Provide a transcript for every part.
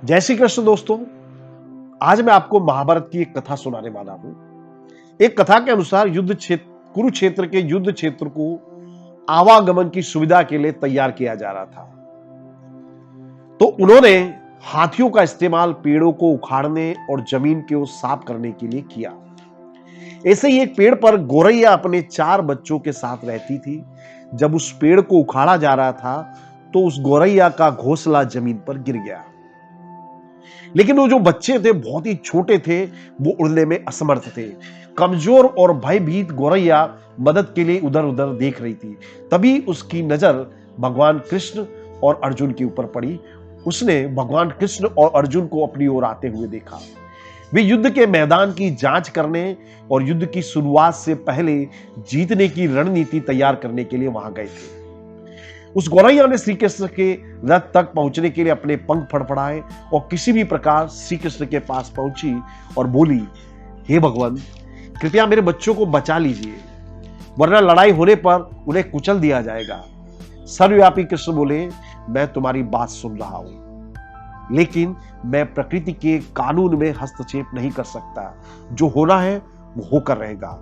जय श्री कृष्ण दोस्तों। आज मैं आपको महाभारत की एक कथा सुनाने वाला हूं। एक कथा के अनुसार कुरुक्षेत्र के युद्ध क्षेत्र को आवागमन की सुविधा के लिए तैयार किया जा रहा था। तो उन्होंने हाथियों का इस्तेमाल पेड़ों को उखाड़ने और जमीन को साफ करने के लिए किया। ऐसे ही एक पेड़ पर गोरैया अपने 4 बच्चों के साथ रहती थी। जब उस पेड़ को उखाड़ा जा रहा था तो उस गोरैया का घोंसला जमीन पर गिर गया, लेकिन वो जो बच्चे थे बहुत ही छोटे थे, वो उड़ने में असमर्थ थे। कमजोर और भयभीत गोरैया मदद के लिए उधर उधर देख रही थी। तभी उसकी नजर भगवान कृष्ण और अर्जुन के ऊपर पड़ी। उसने भगवान कृष्ण और अर्जुन को अपनी ओर आते हुए देखा। वे युद्ध के मैदान की जांच करने और युद्ध की शुरुआत से पहले जीतने की रणनीति तैयार करने के लिए वहां गए थे। उस गोरैया ने श्री कृष्ण के रथ तक पहुंचने के लिए अपने पंख फड़फड़ाए और किसी भी प्रकार श्री कृष्ण के पास पहुंची और बोली, हे भगवान, कृपया मेरे बच्चों को बचा लीजिए, वरना लड़ाई होने पर उन्हें कुचल दिया जाएगा। सर्वव्यापी कृष्ण बोले, मैं तुम्हारी बात सुन रहा हूं, लेकिन मैं प्रकृति के कानून में हस्तक्षेप नहीं कर सकता। जो होना है वो होकर रहेगा।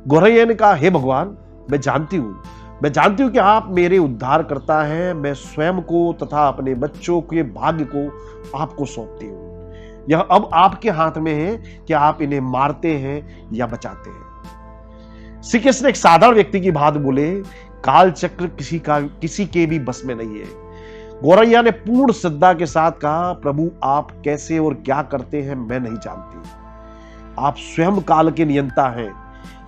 गोरैया ने कहा, हे भगवान, मैं जानती हूं कि आप मेरे उद्धार करता हैं। मैं स्वयं को तथा अपने बच्चों के भाग्य को आपको सौंपती हूं। यह अब आपके हाथ में है कि आप इन्हें मारते हैं या बचाते हैं। श्री कृष्ण एक साधारण व्यक्ति की बात बोले, काल चक्र किसी के भी बस में नहीं है। गोरैया ने पूर्ण श्रद्धा के साथ कहा, प्रभु, आप कैसे और क्या करते हैं मैं नहीं जानती। आप स्वयं काल के नियंता हैं,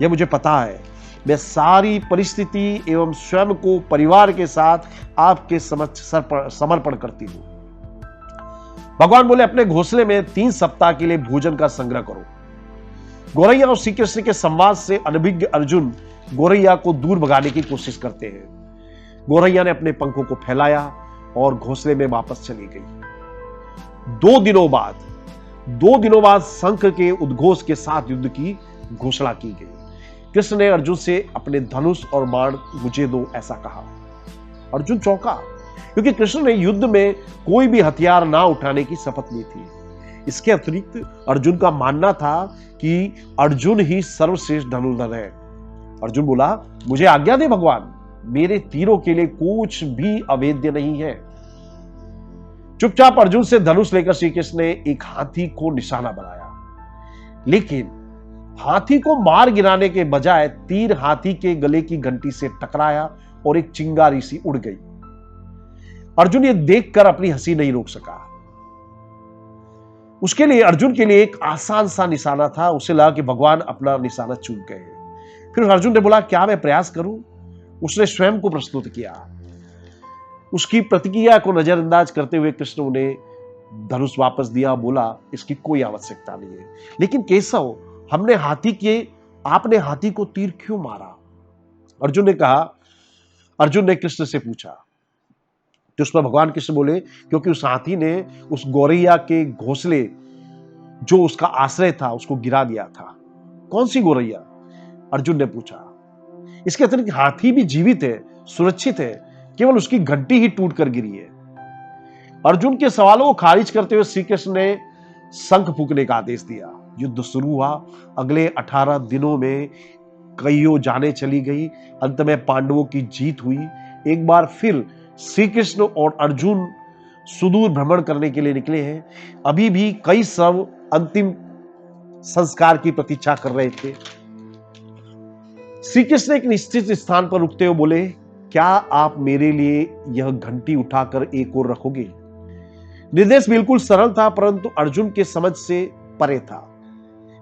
यह मुझे पता है। मैं सारी परिस्थिति एवं स्वयं को परिवार के साथ आपके समक्ष समर्पण करती हूं। भगवान बोले, अपने घोंसले में 3 सप्ताह के लिए भोजन का संग्रह करो। गोरैया और श्री कृष्ण के संवाद से अनभिज्ञ अर्जुन गोरैया को दूर भगाने की कोशिश करते हैं। गोरैया ने अपने पंखों को फैलाया और घोंसले में वापस चली गई। 2 दिनों बाद शंख के उद्घोष के साथ युद्ध की घोषणा की गई। कृष्ण ने अर्जुन से अपने धनुष और बाण मुझे दो, ऐसा कहा। अर्जुन चौंका, क्योंकि कृष्ण ने युद्ध में कोई भी हथियार ना उठाने की शपथ ली थी। इसके अतिरिक्त अर्जुन का मानना था कि अर्जुन ही सर्वश्रेष्ठ धनुर्धर है। अर्जुन बोला, मुझे आज्ञा दे भगवान, मेरे तीरों के लिए कुछ भी अवेद्य नहीं है। चुपचाप अर्जुन से धनुष लेकर श्री कृष्ण ने एक हाथी को निशाना बनाया, लेकिन हाथी को मार गिराने के बजाय तीर हाथी के गले की घंटी से टकराया और एक चिंगारी सी उड़ गई। अर्जुन ये देखकर अपनी हंसी नहीं रोक सका। अर्जुन के लिए एक आसान सा निशाना था। उसे लगा कि भगवान अपना निशाना चूक गए। फिर अर्जुन ने बोला, क्या मैं प्रयास करूं? उसने स्वयं को प्रस्तुत किया। उसकी प्रतिक्रिया को नजरअंदाज करते हुए कृष्ण उन्हें धनुष वापस दिया। बोला, इसकी कोई आवश्यकता नहीं है। लेकिन केशव, आपने हाथी को तीर क्यों मारा? अर्जुन ने कृष्ण से पूछा। तो उस पर भगवान कृष्ण बोले, क्योंकि उस हाथी ने उस गोरैया के घोंसले जो उसका आश्रय था उसको गिरा दिया था। कौन सी गोरैया? अर्जुन ने पूछा। इसके अतिरिक्त हाथी भी जीवित है, सुरक्षित है, केवल उसकी घंटी ही टूट कर गिरी है। अर्जुन के सवालों को खारिज करते हुए श्री कृष्ण ने शंख फूंकने का आदेश दिया। युद्ध शुरू हुआ। अगले 18 दिनों में कईयों जाने चली गई। अंत में पांडवों की जीत हुई। एक बार फिर श्री कृष्ण और अर्जुन सुदूर भ्रमण करने के लिए निकले हैं। अभी भी कई शव अंतिम संस्कार की प्रतीक्षा कर रहे थे। श्री कृष्ण एक निश्चित स्थान पर रुकते हुए बोले, क्या आप मेरे लिए यह घंटी उठाकर एक ओर रखोगे? निर्देश बिल्कुल सरल था, परंतु अर्जुन के समझ से परे था।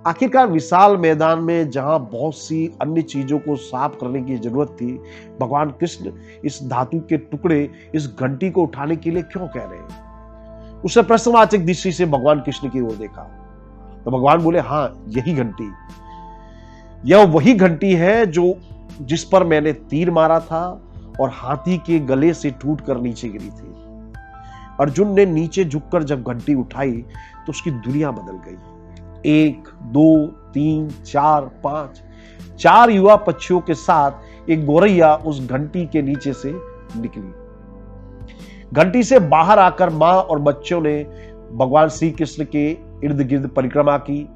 आखिरकार विशाल मैदान में जहां बहुत सी अन्य चीजों को साफ करने की जरूरत थी, भगवान कृष्ण इस धातु के टुकड़े, इस घंटी को उठाने के लिए क्यों कह रहे हैं? उसने प्रश्नवाचक दृष्टि से भगवान कृष्ण की ओर देखा। तो भगवान बोले, हां, यही घंटी, यह वही घंटी है जिस पर मैंने तीर मारा था और हाथी के गले से टूटकर नीचे गिरी थी। अर्जुन ने नीचे झुककर जब घंटी उठाई तो उसकी दुनिया बदल गई। 1, 2, 3, 4, 5 4 युवा पक्षियों के साथ एक गोरैया उस घंटी के नीचे से निकली। घंटी से बाहर आकर मां और बच्चों ने भगवान श्री कृष्ण के इर्द गिर्द परिक्रमा की,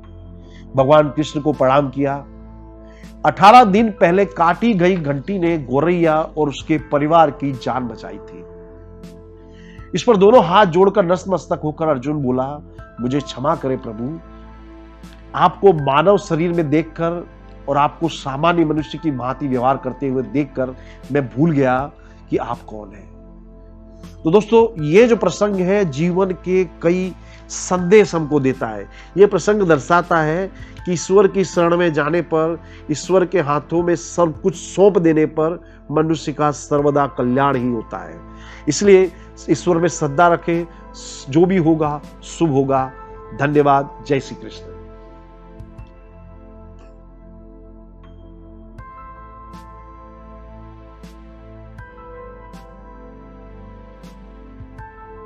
भगवान कृष्ण को प्रणाम किया। 18 दिन पहले काटी गई घंटी ने गोरैया और उसके परिवार की जान बचाई थी। इस पर दोनों हाथ जोड़कर नतमस्तक होकर अर्जुन बोला, मुझे क्षमा करें प्रभु, आपको मानव शरीर में देखकर और आपको सामान्य मनुष्य की भांति व्यवहार करते हुए देखकर मैं भूल गया कि आप कौन हैं। तो दोस्तों, ये जो प्रसंग है जीवन के कई संदेश हमको देता है। ये प्रसंग दर्शाता है कि ईश्वर की शरण में जाने पर, ईश्वर के हाथों में सब कुछ सौंप देने पर मनुष्य का सर्वदा कल्याण ही होता है। इसलिए ईश्वर में श्रद्धा रखें, जो भी होगा शुभ होगा। धन्यवाद। जय श्री कृष्ण।